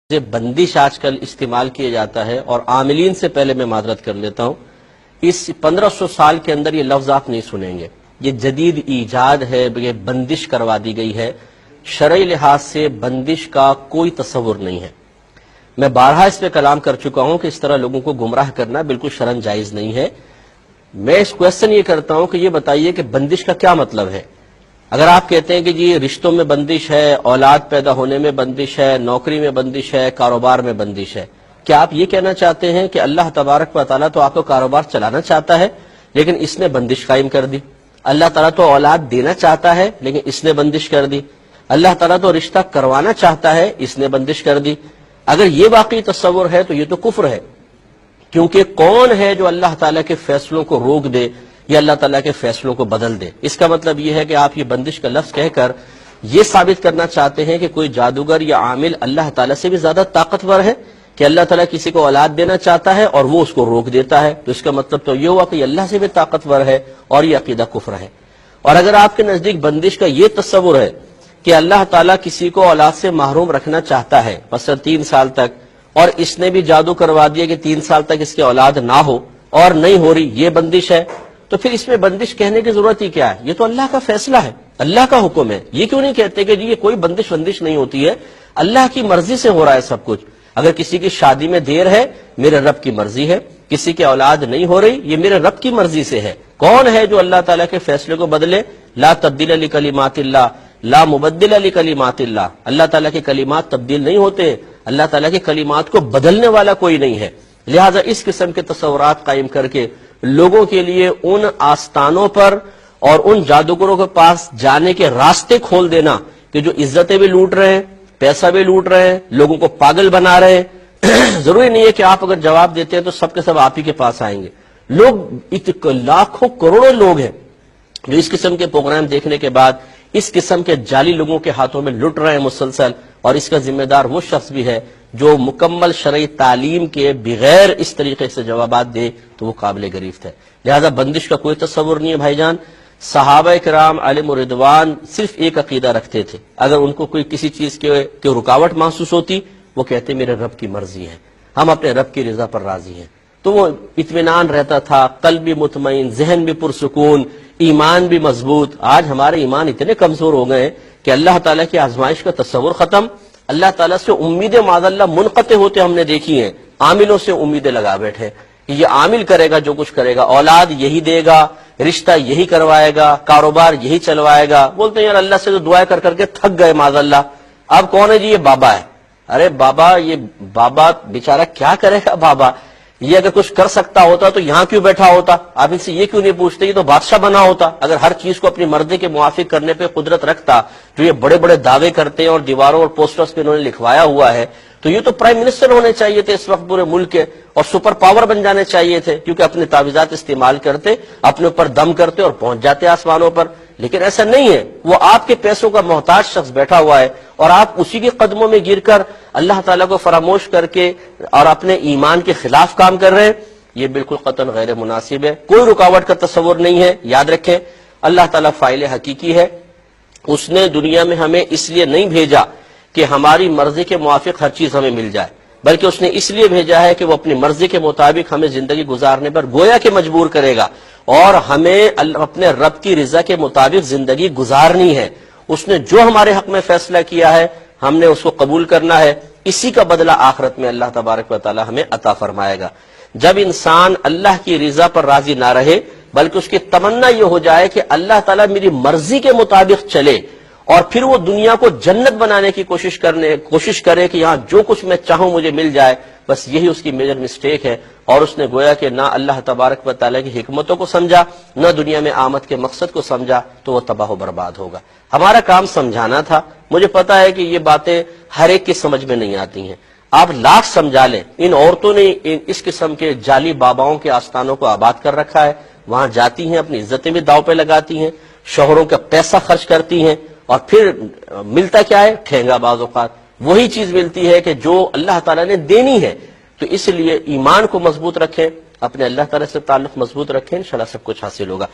بندش آج کل استعمال کیا جاتا ہے اور عاملین سے پہلے میں معذرت کر لیتا ہوں، اس 1500 سال کے اندر یہ لفظ آپ نہیں سنیں گے. یہ جدید ایجاد ہے، یہ بندش کروا دی گئی ہے. شرعی لحاظ سے بندش کا کوئی تصور نہیں ہے. میں بارہا اس پہ کلام کر چکا ہوں کہ اس طرح لوگوں کو گمراہ کرنا بالکل شرعاً جائز نہیں ہے. میں اس کویسچن یہ کرتا ہوں کہ یہ بتائیے کہ بندش کا کیا مطلب ہے. اگر آپ کہتے ہیں کہ جی رشتوں میں بندش ہے، اولاد پیدا ہونے میں بندش ہے، نوکری میں بندش ہے، کاروبار میں بندش ہے، کیا آپ یہ کہنا چاہتے ہیں کہ اللہ تبارک و تعالیٰ تو آپ کو کاروبار چلانا چاہتا ہے لیکن اس نے بندش قائم کر دی؟ اللہ تعالیٰ تو اولاد دینا چاہتا ہے لیکن اس نے بندش کر دی. اللہ تعالیٰ تو رشتہ کروانا چاہتا ہے، اس نے بندش کر دی. اگر یہ واقعی تصور ہے تو یہ تو کفر ہے، کیونکہ کون ہے جو اللہ تعالیٰ کے فیصلوں کو روک دے یا اللہ تعالیٰ کے فیصلوں کو بدل دے؟ اس کا مطلب یہ ہے کہ آپ یہ بندش کا لفظ کہہ کر یہ ثابت کرنا چاہتے ہیں کہ کوئی جادوگر یا عامل اللہ تعالیٰ سے بھی زیادہ طاقتور ہے، کہ اللہ تعالیٰ کسی کو اولاد دینا چاہتا ہے اور وہ اس کو روک دیتا ہے. تو اس کا مطلب تو یہ ہوا کہ اللہ سے بھی طاقتور ہے اور یہ عقیدہ کفر ہے. اور اگر آپ کے نزدیک بندش کا یہ تصور ہے کہ اللہ تعالیٰ کسی کو اولاد سے محروم رکھنا چاہتا ہے مثلا 3 سال تک، اور اس نے بھی جادو کروا دیا کہ 3 سال تک اس کی اولاد نہ ہو اور نہیں ہو رہی، یہ بندش ہے، تو پھر اس میں بندش کہنے کی ضرورت ہی کیا ہے؟ یہ تو اللہ کا فیصلہ ہے، اللہ کا حکم ہے. یہ کیوں نہیں کہتے کہ جی یہ کوئی بندش نہیں ہوتی ہے، اللہ کی مرضی سے ہو رہا ہے سب کچھ. اگر کسی کی شادی میں دیر ہے، میرے رب کی مرضی ہے. کسی کی اولاد نہیں ہو رہی، یہ میرے رب کی مرضی سے ہے. کون ہے جو اللہ تعالیٰ کے فیصلے کو بدلے؟ لا تبدیل لکلمات اللہ، لا مبدل لکلمات اللہ. اللہ تعالیٰ کے کلمات تبدیل نہیں ہوتے، اللہ تعالیٰ کے کلمات کو بدلنے والا کوئی نہیں ہے. لہٰذا اس قسم کے تصورات قائم کر کے لوگوں کے لیے ان آستانوں پر اور ان جادوگروں کے پاس جانے کے راستے کھول دینا کہ جو عزتیں بھی لوٹ رہے ہیں، پیسہ بھی لوٹ رہے ہیں، لوگوں کو پاگل بنا رہے ہیں. ضروری نہیں ہے کہ آپ اگر جواب دیتے ہیں تو سب کے سب آپ ہی کے پاس آئیں گے. لوگ لاکھوں کروڑوں لوگ ہیں جو اس قسم کے پروگرام دیکھنے کے بعد اس قسم کے جعلی لوگوں کے ہاتھوں میں لٹ رہے ہیں مسلسل، اور اس کا ذمہ دار وہ شخص بھی ہے جو مکمل شرعی تعلیم کے بغیر اس طریقے سے جوابات دے تو وہ قابل گریفت ہے. لہذا بندش کا کوئی تصور نہیں ہے بھائی جان. صحابہ کرام علیہم رضوان صرف ایک عقیدہ رکھتے تھے، اگر ان کو کوئی کسی چیز کے رکاوٹ محسوس ہوتی وہ کہتے میرے رب کی مرضی ہے، ہم اپنے رب کی رضا پر راضی ہیں. تو وہ اطمینان رہتا تھا، قلب بھی مطمئن، ذہن بھی پرسکون، ایمان بھی مضبوط. آج ہمارے ایمان اتنے کمزور ہو گئے کہ اللہ تعالیٰ کی آزمائش کا تصور ختم. اللہ تعالیٰ سے امیدیں معاذ اللہ منقطع ہوتے ہم نے دیکھی ہیں. عاملوں سے امیدیں لگا بیٹھے کہ یہ عامل کرے گا جو کچھ کرے گا، اولاد یہی دے گا، رشتہ یہی کروائے گا، کاروبار یہی چلوائے گا. بولتے ہیں یار اللہ سے تو دعائیں کر کر کے تھک گئے معاذ اللہ. اب کون ہے جی؟ یہ بابا ہے. ارے بابا، یہ بابا بیچارہ کیا کرے گا؟ بابا یہ اگر کچھ کر سکتا ہوتا تو یہاں کیوں بیٹھا ہوتا؟ آپ ان سے یہ کیوں نہیں پوچھتے؟ یہ تو بادشاہ بنا ہوتا. اگر ہر چیز کو اپنی مرضی کے موافق کرنے پہ قدرت رکھتا، جو یہ بڑے بڑے دعوے کرتے ہیں اور دیواروں اور پوسٹرز پہ انہوں نے لکھوایا ہوا ہے، تو یہ تو پرائم منسٹر ہونے چاہیے تھے اس وقت پورے ملک کے، اور سپر پاور بن جانے چاہیے تھے، کیونکہ اپنے تعویذات استعمال کرتے، اپنے اوپر دم کرتے اور پہنچ جاتے آسمانوں پر. لیکن ایسا نہیں ہے. وہ آپ کے پیسوں کا محتاج شخص بیٹھا ہوا ہے اور آپ اسی کے قدموں میں گر کر اللہ تعالیٰ کو فراموش کر کے اور اپنے ایمان کے خلاف کام کر رہے ہیں. یہ بالکل قطعاً غیر مناسب ہے. کوئی رکاوٹ کا تصور نہیں ہے. یاد رکھیں اللہ تعالیٰ فاعل حقیقی ہے. اس نے دنیا میں ہمیں اس لیے نہیں بھیجا کہ ہماری مرضی کے موافق ہر چیز ہمیں مل جائے، بلکہ اس نے اس لیے بھیجا ہے کہ وہ اپنی مرضی کے مطابق ہمیں زندگی گزارنے پر گویا کہ مجبور کرے گا، اور ہمیں اپنے رب کی رضا کے مطابق زندگی گزارنی ہے. اس نے جو ہمارے حق میں فیصلہ کیا ہے ہم نے اس کو قبول کرنا ہے. اسی کا بدلہ آخرت میں اللہ تبارک و تعالی ہمیں عطا فرمائے گا. جب انسان اللہ کی رضا پر راضی نہ رہے بلکہ اس کی تمنا یہ ہو جائے کہ اللہ تعالیٰ میری مرضی کے مطابق چلے، اور پھر وہ دنیا کو جنت بنانے کی کوشش کرے کہ یہاں جو کچھ میں چاہوں مجھے مل جائے، بس یہی اس کی میجر مسٹیک ہے. اور اس نے گویا کہ نہ اللہ تبارک و تعالیٰ کی حکمتوں کو سمجھا، نہ دنیا میں آمد کے مقصد کو سمجھا، تو وہ تباہ و برباد ہوگا. ہمارا کام سمجھانا تھا. مجھے پتا ہے کہ یہ باتیں ہر ایک کی سمجھ میں نہیں آتی ہیں. آپ لاکھ سمجھا لیں. ان عورتوں نے اس قسم کے جعلی باباؤں کے آستانوں کو آباد کر رکھا ہے. وہاں جاتی ہیں، اپنی عزتیں بھی داؤ پہ لگاتی ہیں، شوہروں کا پیسہ خرچ کرتی ہیں، اور پھر ملتا کیا ہے؟ ٹھینگا. بعض اوقات وہی چیز ملتی ہے کہ جو اللہ تعالیٰ نے دینی ہے. تو اس لیے ایمان کو مضبوط رکھیں، اپنے اللہ تعالیٰ سے تعلق مضبوط رکھیں، انشاءاللہ سب کچھ حاصل ہوگا.